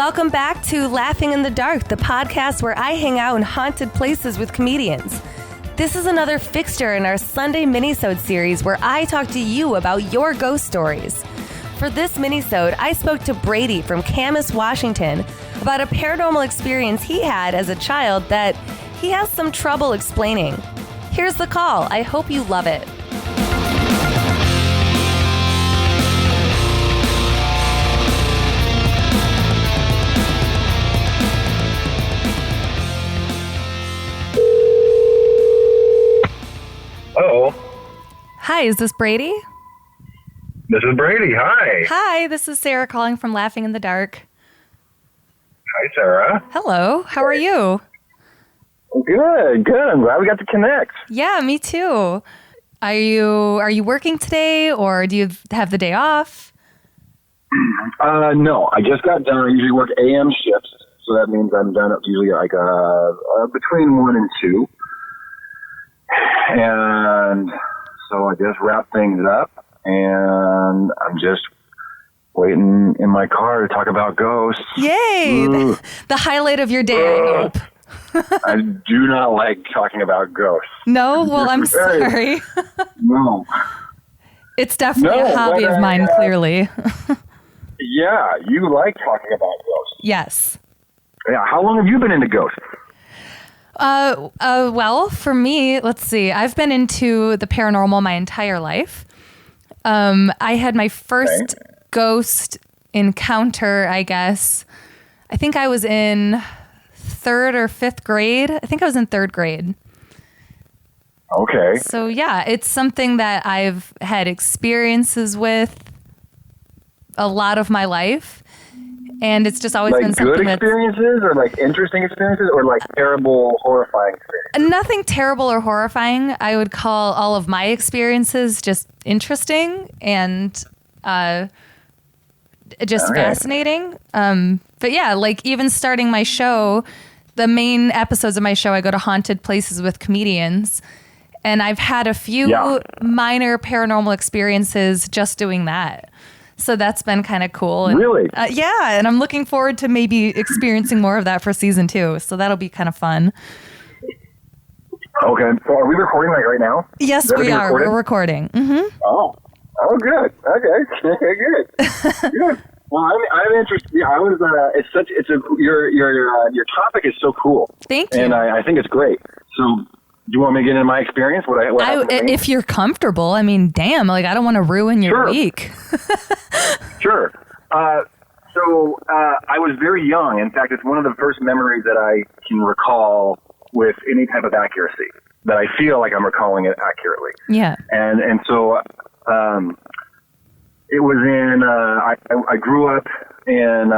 Welcome back to Laughing in the Dark, the podcast where I hang out in haunted places with comedians. This is another fixture in our Sunday Minisode series where I talk to you about your ghost stories. For this Minisode, I spoke to Brady from Camas, Washington, about a paranormal experience he had as a child that he has some trouble explaining. Here's the call. I hope you love it. Hello. Hi, is this Brady? This is Brady. Hi. Hi, this is Sara calling from Laughing in the Dark. Hi, Sara. Hello, how are you? Good. I'm glad we got to connect. Yeah, me too. Are you working today, or do you have the day off? No, I just got done. I usually work AM shifts, so that means I'm done at usually like between 1 and 2. And so I just wrapped things up, and I'm just waiting in my car to talk about ghosts. Yay! The highlight of your day, I hope. I do not like talking about ghosts. No? Well, I'm sorry. No. It's definitely a hobby of mine, clearly. Yeah, you like talking about ghosts. Yes. Yeah, how long have you been into ghosts? Well, for me, let's see. I've been into the paranormal my entire life. I had my first ghost encounter, I guess. I think I was in 3rd or 5th grade. I think I was in 3rd grade. Okay. So yeah, it's something that I've had experiences with a lot of my life. And it's just always been something good experiences or like interesting experiences or like terrible, horrifying experiences? Nothing terrible or horrifying. I would call all of my experiences just interesting and just fascinating. But yeah, like even starting my show, the main episodes of my show, I go to haunted places with comedians. And I've had a few minor paranormal experiences just doing that. So that's been kind of cool. And, really? Yeah. And I'm looking forward to maybe experiencing more of that for season 2. So that'll be kind of fun. Okay. So are we recording like right now? Yes, we are. Recorded? We're recording. Mm-hmm. Oh, good. Okay. Good. Good. Well, I'm interested. Yeah, I was. Your topic is so cool. Thank you. And I think it's great. So, do you want me to get into my experience? If you're comfortable, I mean, damn, like I don't want to ruin your week. Sure. So I was very young. In fact, it's one of the first memories that I can recall with any type of accuracy, that I feel like I'm recalling it accurately. Yeah. And so it was in, I grew up in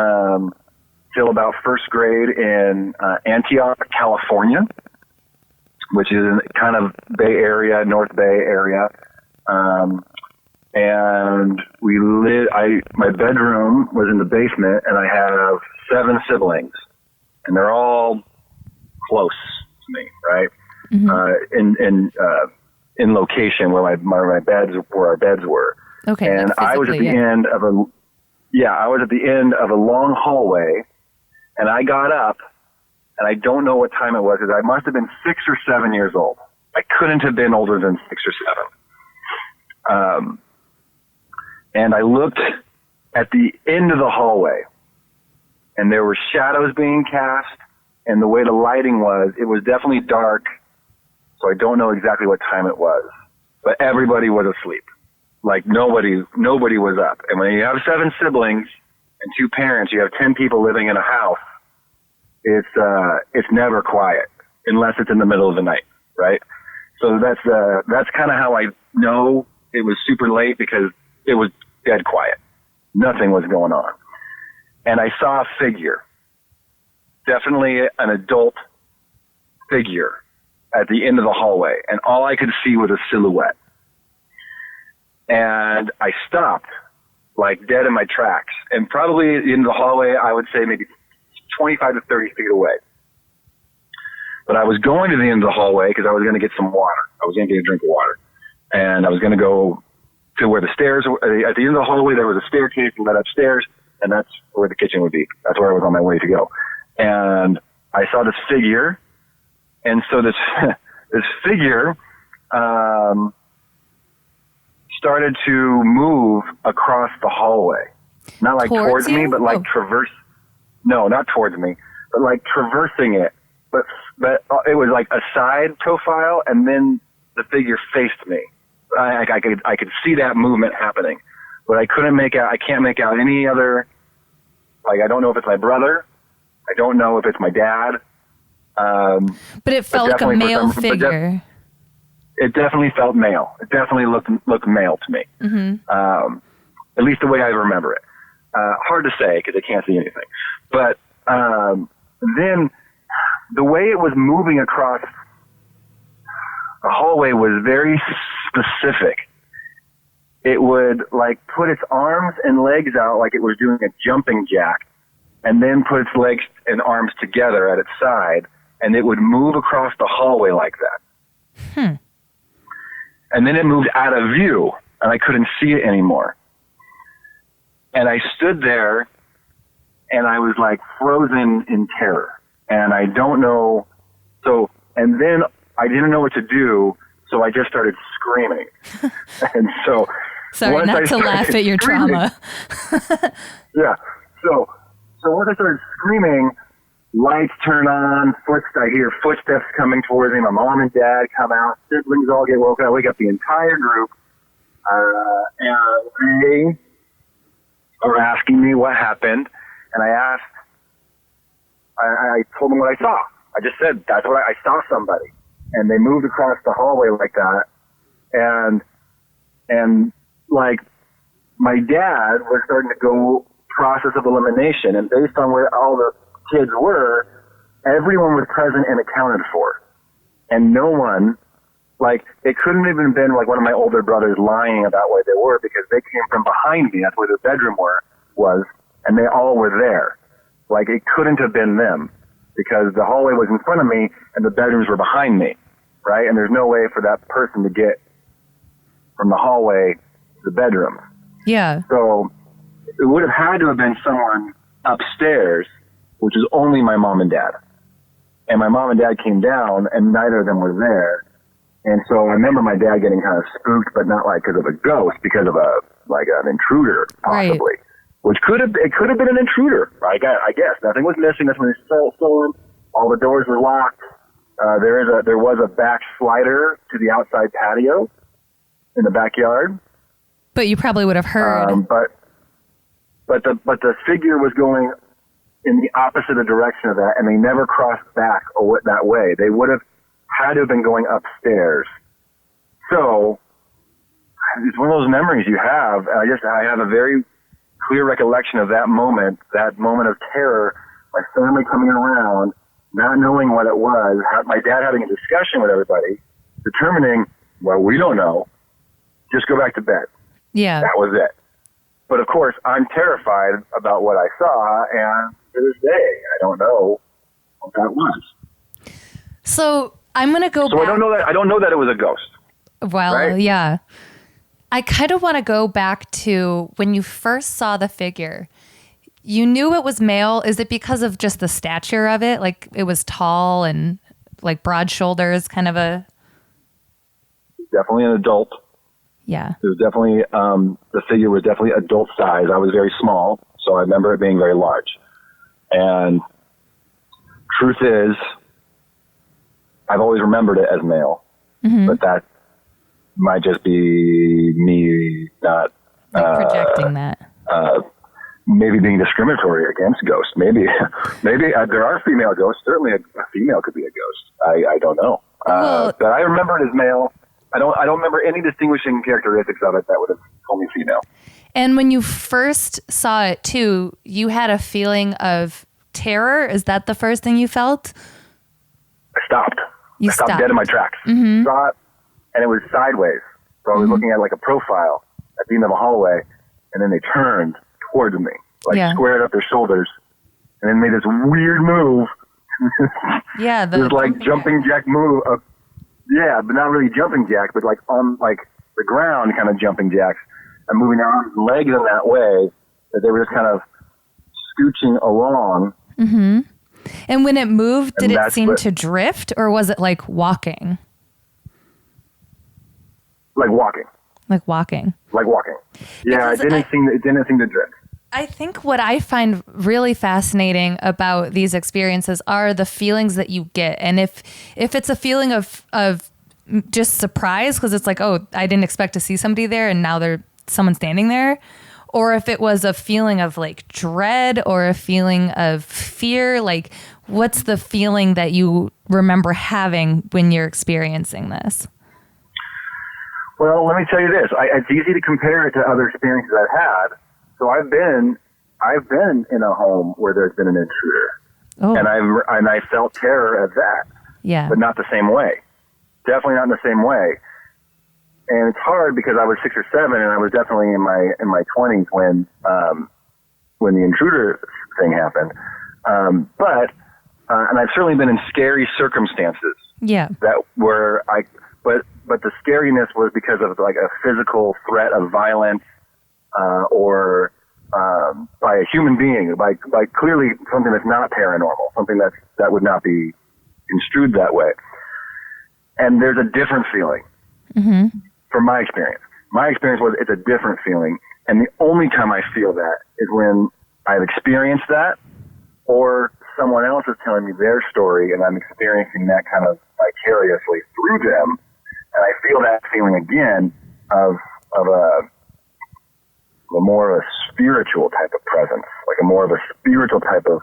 till about 1st grade in Antioch, California, which is in kind of Bay Area, North Bay area. And my bedroom was in the basement, and I have 7 siblings, and they're all close to me, right? Mm-hmm. In location where our beds were. Okay. And I was at the end of a long hallway, and I got up, and I don't know what time it was, because I must have been 6 or 7 years old. I couldn't have been older than 6 or 7. And I looked at the end of the hallway, and there were shadows being cast, and the way the lighting was, it was definitely dark, so I don't know exactly what time it was. But everybody was asleep. Like nobody was up. And when you have 7 siblings and 2 parents, you have 10 people living in a house. It's never quiet unless it's in the middle of the night, right? So that's kind of how I know it was super late, because it was dead quiet. Nothing was going on. And I saw a figure, definitely an adult figure at the end of the hallway. And all I could see was a silhouette. And I stopped, like dead in my tracks. And probably in the hallway, I would say maybe 25 to 30 feet away. But I was going to the end of the hallway because I was going to get some water. I was going to get a drink of water. And I was going to go to where the stairs were. At the end of the hallway, there was a staircase that led upstairs. and that's where the kitchen would be. That's where I was on my way to go. And I saw this figure, and so this this figure started to move across the hallway. Not like towards me, but like traverse. No, not towards me, but like traversing it. But it was like a side profile, and then the figure faced me. I could see that movement happening, but I couldn't make out. I can't make out any other. Like, I don't know if it's my brother. I don't know if it's my dad. But it felt like a male figure. It definitely felt male. It definitely looked male to me. Mm-hmm. At least the way I remember it. Hard to say because I can't see anything. But then the way it was moving across the hallway was very specific. It would like put its arms and legs out like it was doing a jumping jack, and then put its legs and arms together at its side, and it would move across the hallway like that. And then it moved out of view, and I couldn't see it anymore. And I stood there, and I was like frozen in terror. And I don't know. So, and then I didn't know what to do, so I just started screaming. And so, sorry, not to laugh at your trauma. Yeah. So once I started screaming, lights turn on, I hear footsteps coming towards me. My mom and dad come out. Siblings all get woken up. I wake up the entire group. And they are asking me what happened. And I told them what I saw. I just said, that's what I saw somebody. And they moved across the hallway like that. And like, my dad was starting to go process of elimination. And based on where all the kids were, everyone was present and accounted for. And no one, like, it couldn't have even been like one of my older brothers lying about where they were, because they came from behind me. That's where their bedroom was. And they all were there. Like, it couldn't have been them, because the hallway was in front of me and the bedrooms were behind me, right? And there's no way for that person to get from the hallway to the bedroom. Yeah. So it would have had to have been someone upstairs, which is only my mom and dad. And my mom and dad came down, and neither of them were there. And so I remember my dad getting kind of spooked, but not like because of a ghost, because of an intruder, possibly. Right. It could have been an intruder, I guess. Nothing was missing. That's when they stole him. All the doors were locked. There was a back slider to the outside patio in the backyard. But you probably would have heard. But the figure was going in the opposite direction of that, and they never crossed back that way. They would have had to have been going upstairs. So it's one of those memories you have. I have a very clear recollection of that moment of terror, my family coming around, not knowing what it was, my dad having a discussion with everybody, determining, well, we don't know, just go back to bed. Yeah. That was it. But of course, I'm terrified about what I saw, and to this day, I don't know what that was. So I'm going to go back. So I don't know that it was a ghost. Well, right? Yeah. I kind of want to go back to when you first saw the figure. You knew it was male. Is it because of just the stature of it? Like, it was tall and like broad shoulders, kind of a... Definitely an adult. Yeah. It was definitely, the figure was definitely adult size. I was very small, so I remember it being very large. And truth is, I've always remembered it as male, but that might just be me not projecting that. Maybe being discriminatory against ghosts. Maybe there are female ghosts. Certainly a female could be a ghost. I don't know. But I remember it as male. I don't remember any distinguishing characteristics of it that would have told me female. And when you first saw it too, you had a feeling of terror. Is that the first thing you felt? I stopped. I stopped dead in my tracks. Mm-hmm. Saw it, and it was sideways. So I was looking at like a profile at the end of a hallway, and then they turned towards me, squared up their shoulders, and then made this weird move. Yeah, this like jumping jack move. Yeah, but not really jumping jack, but like on like the ground kind of jumping jacks, and moving their arms and legs in that way that they were just kind of scooching along. Mm-hmm. And when it moved, did it seem to drift, or was it like walking? Like walking. Like walking. Like walking. Yeah, it didn't seem to drift. I think what I find really fascinating about these experiences are the feelings that you get. And if it's a feeling of just surprise, because it's like, oh, I didn't expect to see somebody there and now there's someone standing there. Or if it was a feeling of like dread or a feeling of fear, like what's the feeling that you remember having when you're experiencing this? Well, let me tell you this. It's easy to compare it to other experiences I've had. So I've been in a home where there's been an intruder, and I felt terror of that. Yeah, but not the same way. Definitely not in the same way. And it's hard because I was 6 or 7, and I was definitely in my 20s when the intruder thing happened. But I've certainly been in scary circumstances. Yeah, that were but the scariness was because of like a physical threat of violence, or by a human being, by clearly something that's not paranormal, something that would not be construed that way. And there's a different feeling. Mm-hmm. From my experience. My experience was it's a different feeling. And the only time I feel that is when I've experienced that, or someone else is telling me their story and I'm experiencing that kind of vicariously through them. And I feel that feeling again of a more of a spiritual type of presence, like a more of a spiritual type of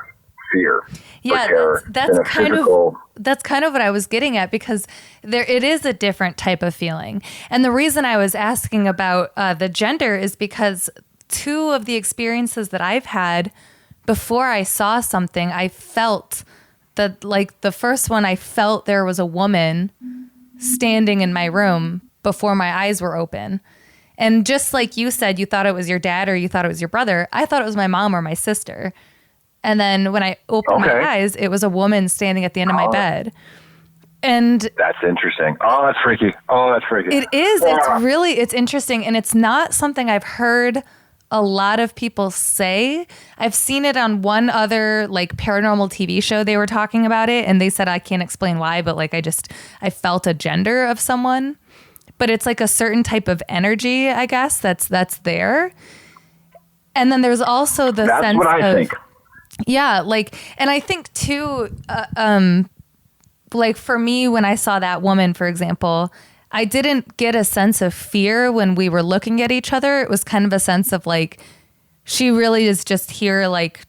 fear. Yeah, that's kind of what I was getting at, because it is a different type of feeling. And the reason I was asking about the gender is because 2 of the experiences that I've had before I saw something, I felt that, like the first one, I felt there was a woman standing in my room before my eyes were open. And just like you said, you thought it was your dad or you thought it was your brother, I thought it was my mom or my sister. And then when I opened my eyes, it was a woman standing at the end of my bed. And that's interesting. Oh, that's freaky. It is. It's interesting. And it's not something I've heard a lot of people say. I've seen it on one other like paranormal TV show. They were talking about it and they said, I can't explain why, but like I felt a gender of someone. But it's like a certain type of energy, I guess, that's there. And then there's also the sense of... That's what I think. Yeah, like, and I think too, like for me, when I saw that woman, for example, I didn't get a sense of fear when we were looking at each other. It was kind of a sense of like, she really is just here, like,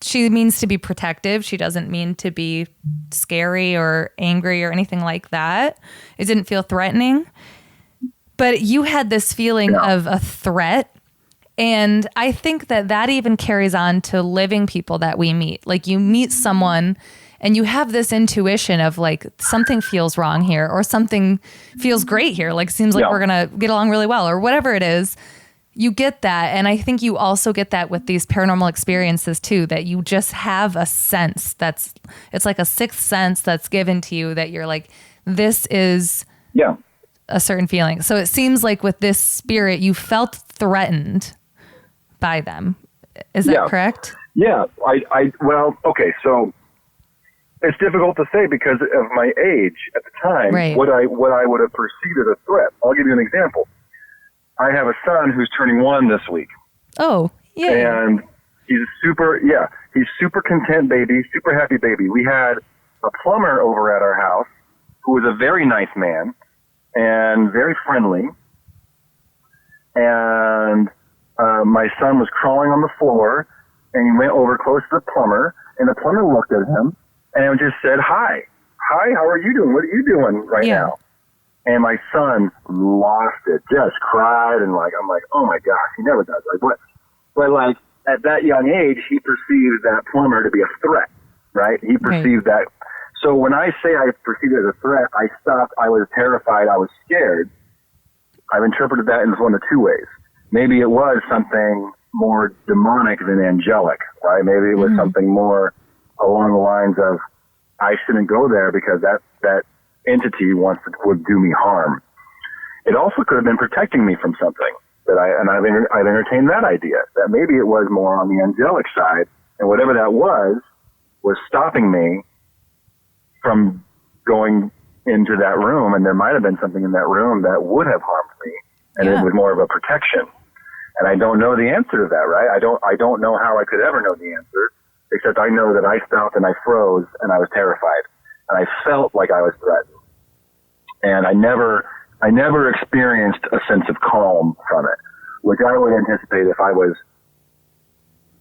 she means to be protective. She doesn't mean to be scary or angry or anything like that. It didn't feel threatening. But you had this feeling of a threat. And I think that even carries on to living people that we meet. Like you meet someone and you have this intuition of like something feels wrong here or something feels great here. Like seems like we're going to get along really well or whatever it is. You get that. And I think you also get that with these paranormal experiences too, that you just have a sense it's like a sixth sense that's given to you that you're like, this is a certain feeling. So it seems like with this spirit, you felt threatened by them. Is that correct? Yeah. Well, okay. So it's difficult to say because of my age at the time, what I would have perceived as a threat. I'll give you an example. I have a son who's turning 1 this week. Oh, yeah. And he's super content baby, super happy baby. We had a plumber over at our house who was a very nice man and very friendly. And my son was crawling on the floor, and he went over close to the plumber, and the plumber looked at him and just said, "Hi, how are you doing? What are you doing right now?" And my son lost it, just cried, and I'm like, oh my gosh, he never does. But like at that young age, he perceived that plumber to be a threat, right? He perceived that. So when I say I perceived it as a threat, I stopped. I was terrified. I was scared. I've interpreted that in one of 2 ways. Maybe it was something more demonic than angelic, right? Maybe it was something more along the lines of, I shouldn't go there because that entity would do me harm. It also could have been protecting me from something I've entertained that idea, that maybe it was more on the angelic side And whatever that was stopping me from going into that room. And there might have been something in that room that would have harmed me. And it was more of a protection. And I don't know the answer to that, right? I don't know how I could ever know the answer, except I know that I stopped and I froze and I was terrified. And I felt like I was threatened. And I never experienced a sense of calm from it, which I would anticipate if I was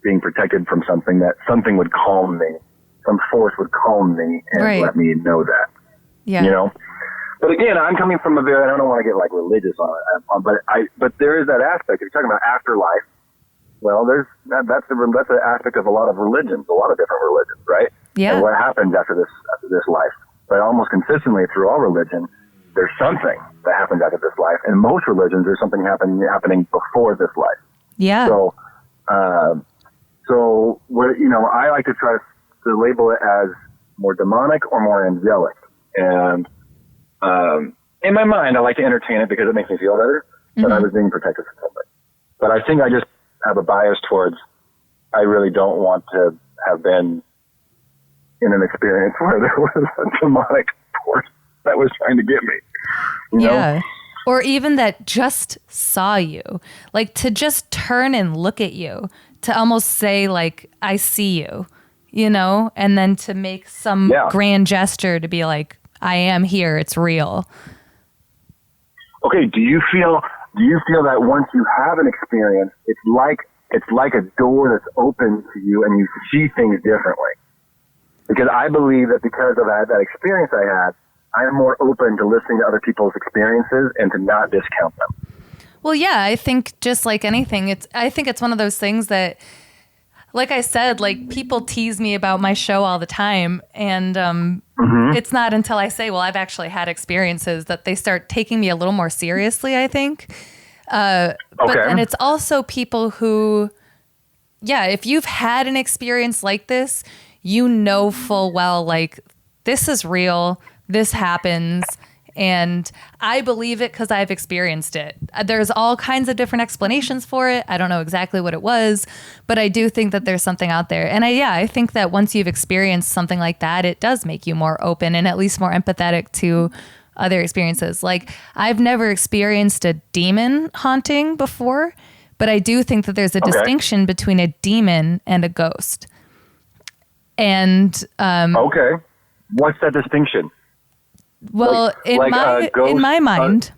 being protected from something, that something would calm me. Some force would calm me and let me know that. Yeah. You know? But again, I'm coming from I don't want to get like religious on it, but there is that aspect. If you're talking about afterlife, well, that's an aspect of a lot of religions, a lot of different religions, right? Yeah. And what happens after this life? But almost consistently through all religion, there's something that happens after this life. In most religions, there's something happening before this life. Yeah. So I like to try to label it as more demonic or more angelic. And in my mind, I like to entertain it because it makes me feel better that I was being protected from something. But I think I just have a bias towards, I really don't want to have been in an experience where there was a demonic force that was trying to get me. You know? Or even that just saw you, like to just turn and look at you, to almost say like, I see you, and then to make some grand gesture to be like, I am here. It's real. Okay. Do you feel that once you have an experience, it's like a door that's open to you and you see things differently? Because I believe that because of that experience I had, I am more open to listening to other people's experiences and to not discount them. Well, yeah, I think just like anything, I think it's one of those things that, like I said, like people tease me about my show all the time. And it's not until I say, well, I've actually had experiences that they start taking me a little more seriously, I think. But then it's also people who, if you've had an experience like this, full well, like this is real, this happens. And I believe it because I've experienced it. There's all kinds of different explanations for it. I don't know exactly what it was, but I do think that there's something out there. And I think that once you've experienced something like that, it does make you more open and at least more empathetic to other experiences. Like I've never experienced a demon haunting before, but I do think that there's a distinction between a demon and a ghost. And what's that distinction? Well, in my mind,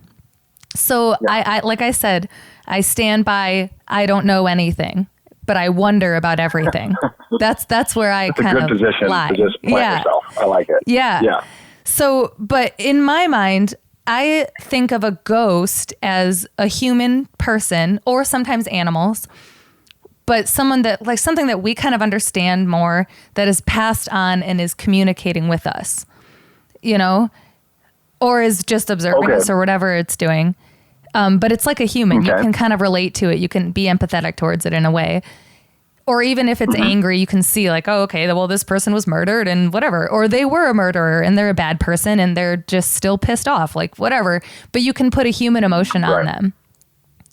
I like I said, I stand by, I don't know anything, but I wonder about everything. That's where I kind of position lie. To just plant yourself. I like it. Yeah. So, but in my mind, I think of a ghost as a human person or sometimes animals, but someone that like something that we kind of understand more, that is passed on and is communicating with us, or is just observing us or whatever it's doing. But it's like a human. You can kind of relate to it. You can be empathetic towards it in a way. Or even if it's angry, you can see like, oh, okay, well, this person was murdered and whatever. Or they were a murderer and they're a bad person and they're just still pissed off, like whatever. But you can put a human emotion on them.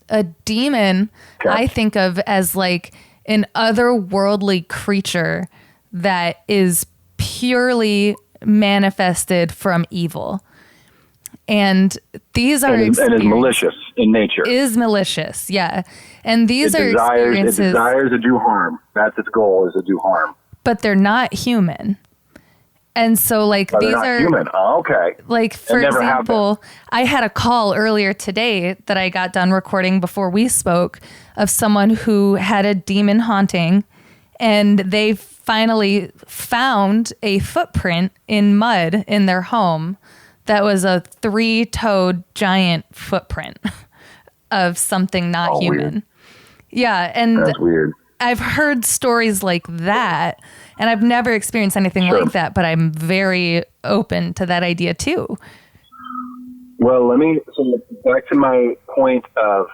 A demon, I think of as like an otherworldly creature that is purely manifested from evil. And these are and is malicious in nature. Is malicious, yeah. And these are experiences. It desires to do harm. That's its goal, is to do harm. But they're not human. And so, like, these are human. Oh, okay. Like, for example, I had a call earlier today that I got done recording before we spoke of someone who had a demon haunting, and they finally found a footprint in mud in their home that was a 3-toed giant footprint of something not human. Weird. Yeah, and that's weird. I've heard stories like that, and I've never experienced anything like that, but I'm very open to that idea too. Well, so back to my point of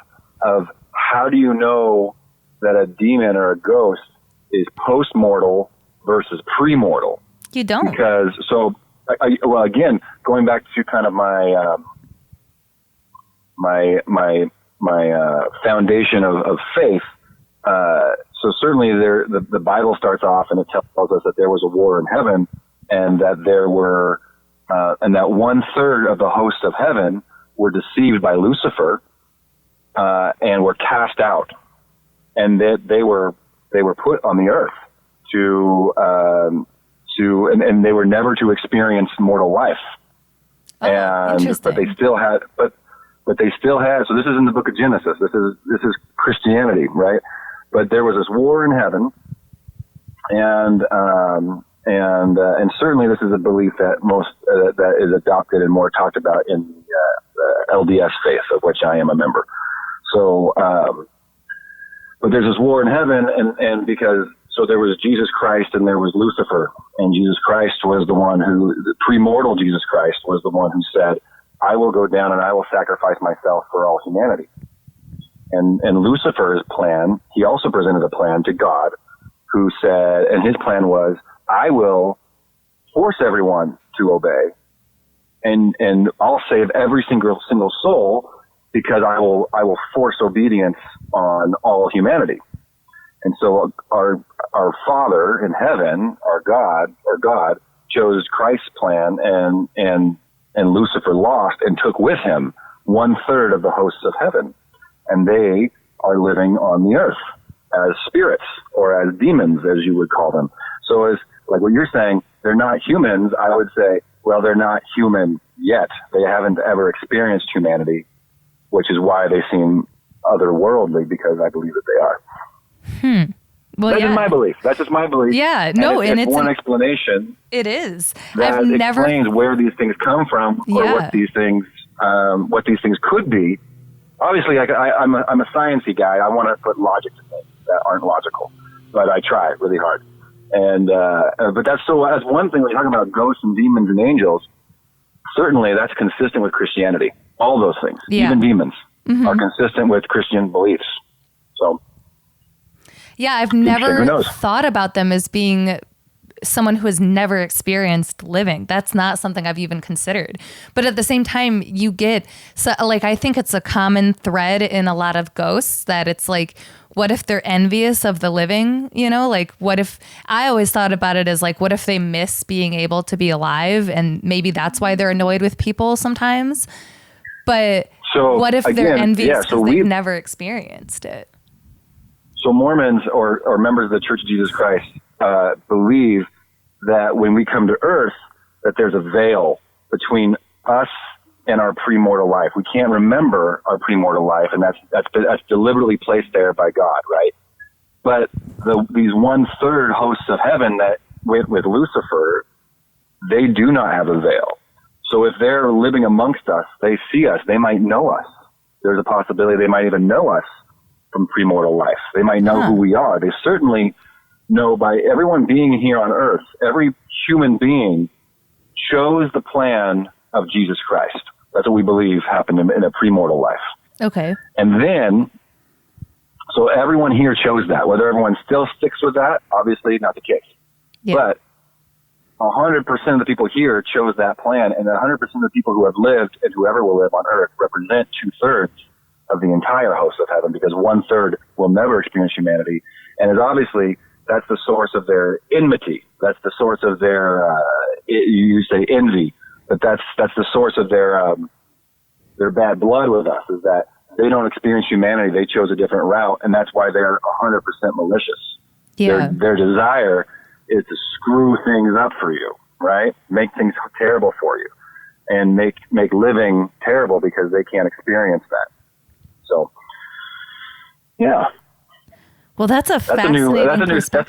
how do you know that a demon or a ghost is post-mortal versus pre-mortal? You don't. Because, well, again, going back to kind of my my foundation of faith, so certainly the Bible starts off and it tells us that there was a war in heaven, and that there were, and that 1/3 of the hosts of heaven were deceived by Lucifer, and were cast out, and that they were put on the earth and they were never to experience mortal life. But they still had, so this is in the book of Genesis. This is Christianity, right? But there was this war in heaven, and certainly this is a belief that that is adopted and more talked about in the LDS faith, of which I am a member. So, but there's this war in heaven, and so there was Jesus Christ and there was Lucifer, and Jesus Christ was the premortal Jesus Christ was the one who said, I will go down and I will sacrifice myself for all humanity. And Lucifer's plan, he also presented a plan to God, who said, and his plan was, I will force everyone to obey, and I'll save every single soul, because I will force obedience on all humanity. And so our Father in heaven, our God chose Christ's plan, and Lucifer lost and took with him 1/3 of the hosts of heaven. And they are living on the earth as spirits, or as demons, as you would call them. So as like what you're saying, they're not humans, I would say, well, they're not human yet. They haven't ever experienced humanity, which is why they seem otherworldly, because I believe that they are. Well, That's just my belief. That's just my belief. Yeah, no, and it's one explanation. It is. That explains where these things come from, or what these things could be. Obviously, I'm a sciencey guy. I want to put logic to things that aren't logical, but I try really hard. And but that's one thing when you're talking about ghosts and demons and angels. Certainly, that's consistent with Christianity. All those things, even demons, are consistent with Christian beliefs. So, yeah, I've never thought about them as being someone who has never experienced living. That's not something I've even considered. But at the same time, you get, I think it's a common thread in a lot of ghosts that it's like, what if they're envious of the living? You know, like what if, I always thought about it as like, what if they miss being able to be alive? And maybe that's why they're annoyed with people sometimes. But what if they're envious because they've never experienced it? So Mormons or members of the Church of Jesus Christ believe that when we come to earth, that there's a veil between us and our premortal life. We can't remember our premortal life, and that's deliberately placed there by God, right? But these 1/3 hosts of heaven that with Lucifer, they do not have a veil. So if they're living amongst us, they see us, they might know us. There's a possibility they might even know us from premortal life. They might know who we are. They certainly know, by everyone being here on earth, every human being chose the plan of Jesus Christ. That's what we believe happened in a premortal life. Okay. And then, so everyone here chose that. Whether everyone still sticks with that, obviously not the case. Yeah. But 100% of the people here chose that plan, and 100% of the people who have lived and whoever will live on earth represent 2/3 of the entire host of heaven, because 1/3 will never experience humanity. And it's obviously, that's the source of their enmity. That's the source of their, you say envy, but that's the source of their bad blood with us, is that they don't experience humanity. They chose a different route, and that's why they're 100% malicious. Yeah. Their desire is to screw things up for you, right? Make things terrible for you, and make living terrible because they can't experience that. So, yeah. Well, that's a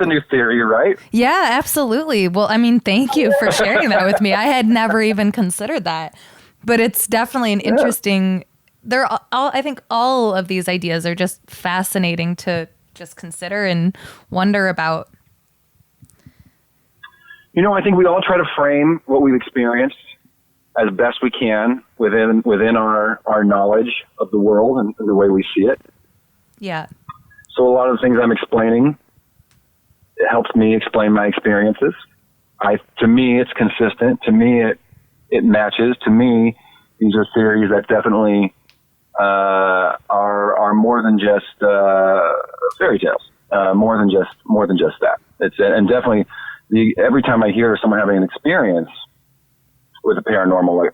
new theory, right? Yeah, absolutely. Well, I mean, thank you for sharing that with me. I had never even considered that, but it's definitely an interesting. I think all of these ideas are just fascinating to just consider and wonder about. You know, I think we all try to frame what we've experienced as best we can within our knowledge of the world and the way we see it. Yeah. So a lot of the things I'm explaining, it helps me explain my experiences. To me, it's consistent. To me, it matches. To me, these are theories that definitely are more than just fairy tales. more than just that. And definitely every time I hear someone having an experience with a paranormal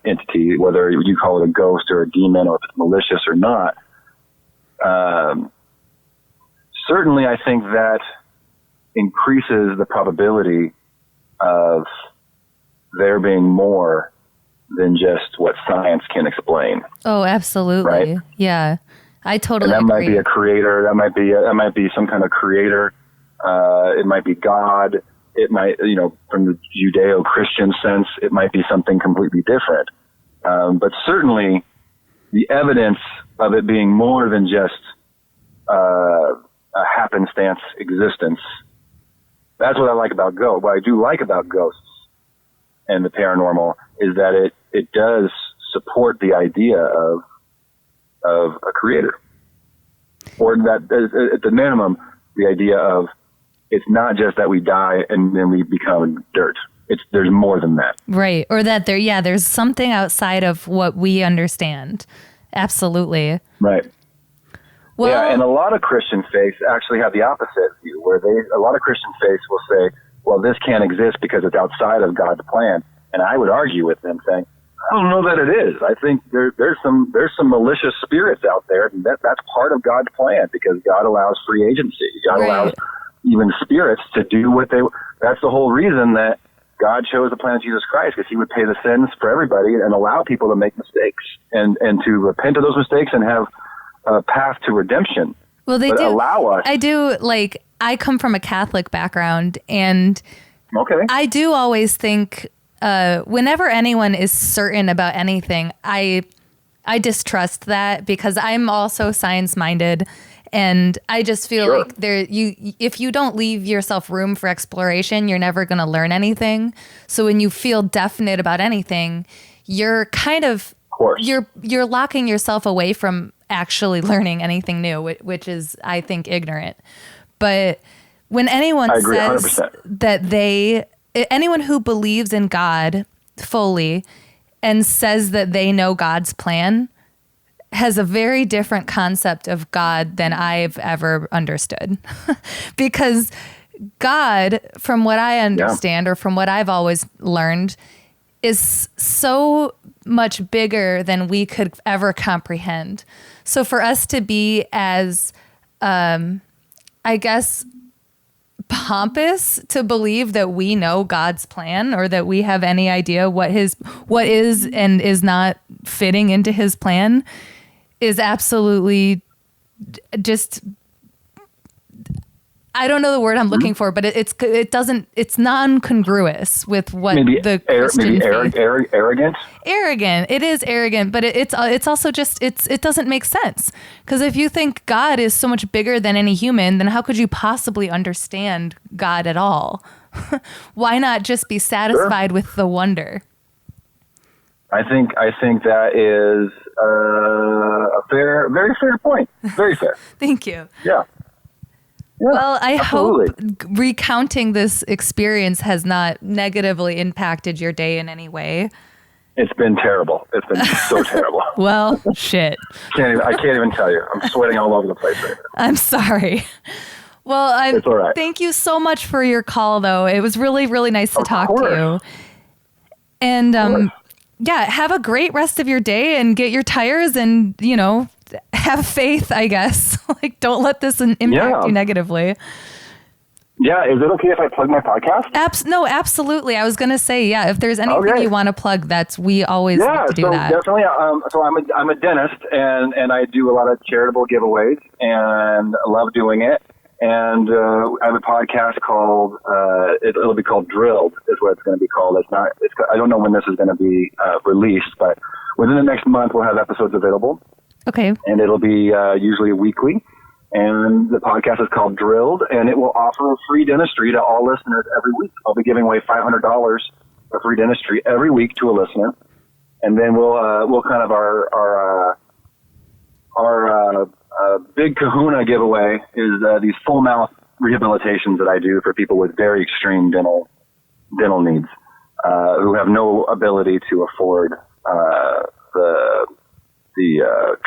entity, whether you call it a ghost or a demon or if it's malicious or not, certainly I think that increases the probability of there being more than just what science can explain. Oh, absolutely. Right? Yeah. I totally agree. Might be a creator. That might be some kind of creator. It might be God. It might, from the Judeo-Christian sense, it might be something completely different. But certainly the evidence of it being more than just a happenstance existence. That's what I like about ghosts. What I do like about ghosts and the paranormal is that it does support the idea of a creator, or that at the minimum, the idea of it's not just that we die and then we become dirt. There's more than that. Right. Or that there's something outside of what we understand. Absolutely. Right. Well, yeah, and a lot of Christian faiths actually have the opposite view, where a lot of Christian faiths will say, well, this can't exist because it's outside of God's plan. And I would argue with them saying, I don't know that it is. I think there's some malicious spirits out there, and that's part of God's plan, because God allows free agency. God allows even spirits to do that's the whole reason that God chose the plan of Jesus Christ, because he would pay the sins for everybody and allow people to make mistakes and to repent of those mistakes and have a path to redemption. Well, they do allow us. I come from a Catholic background, and I do always think whenever anyone is certain about anything, I distrust that, because I'm also science-minded, and I just feel like if you don't leave yourself room for exploration, you're never going to learn anything. So when you feel definite about anything, you're kind of you're locking yourself away from actually learning anything new, which is, I think, ignorant. But when anyone says 100%. That anyone who believes in God fully and says that they know God's plan has a very different concept of God than I've ever understood. Because God, from what I understand, or from what I've always learned, is so much bigger than we could ever comprehend. So for us to be as, I guess, pompous to believe that we know God's plan, or that we have any idea what is and is not fitting into his plan, is absolutely just, I don't know the word I'm looking for, but it's non-congruous with what the Christian faith. Arrogant. Arrogant. It is arrogant, but it's also just it doesn't make sense, because if you think God is so much bigger than any human, then how could you possibly understand God at all? Why not just be satisfied with the wonder? I think that is a very fair point. Very fair. Thank you. Yeah. Yeah, well, I absolutely. hope recounting this experience has not negatively impacted your day in any way. It's been terrible. It's been so terrible. Well, shit. I can't even tell you. I'm sweating all over the place right now. I'm sorry. Well, it's all right. Thank you so much for your call, though. It was really, really nice to talk to you. And have a great rest of your day, and get your tires, and have faith, I guess. Don't let this impact you negatively. Yeah, is it okay if I plug my podcast? No, absolutely. I was going to say, if there's anything you want to plug, we always like to do that. Definitely. So I'm a dentist, and I do a lot of charitable giveaways, and I love doing it. And I have a podcast called it'll be called Drilled, is what it's going to be called. I don't know when this is going to be released, but within the next month we'll have episodes available. Okay. And it'll be usually weekly. And the podcast is called Drilled, and it will offer free dentistry to all listeners every week. I'll be giving away $500 for free dentistry every week to a listener. And then we'll kind of our big kahuna giveaway is these full mouth rehabilitations that I do for people with very extreme dental needs, who have no ability to afford the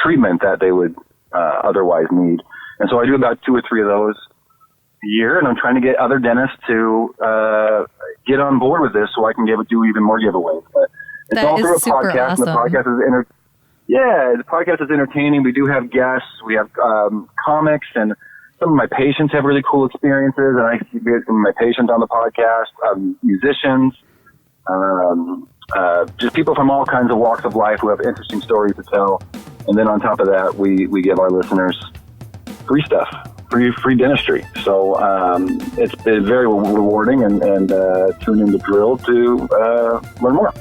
treatment that they would otherwise need. And so I do about 2 or 3 of those a year, and I'm trying to get other dentists to get on board with this so I can do even more giveaways. But it's all through a podcast, awesome. and the podcast is entertaining. We do have guests. We have comics, and some of my patients have really cool experiences, and I get some of my patients on the podcast, musicians, just people from all kinds of walks of life who have interesting stories to tell. And then on top of that, we give our listeners free stuff, free dentistry. So it's been very rewarding, and tune in to Drill to learn more.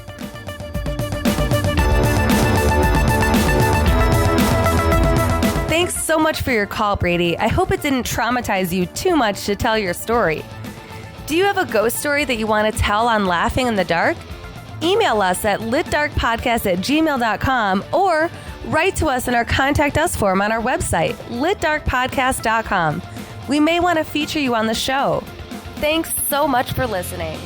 Thanks so much for your call, Brady. I hope it didn't traumatize you too much to tell your story. Do you have a ghost story that you want to tell on Laughing in the Dark? Email us at litdarkpodcast@gmail.com or write to us in our Contact Us form on our website, litdarkpodcast.com. We may want to feature you on the show. Thanks so much for listening.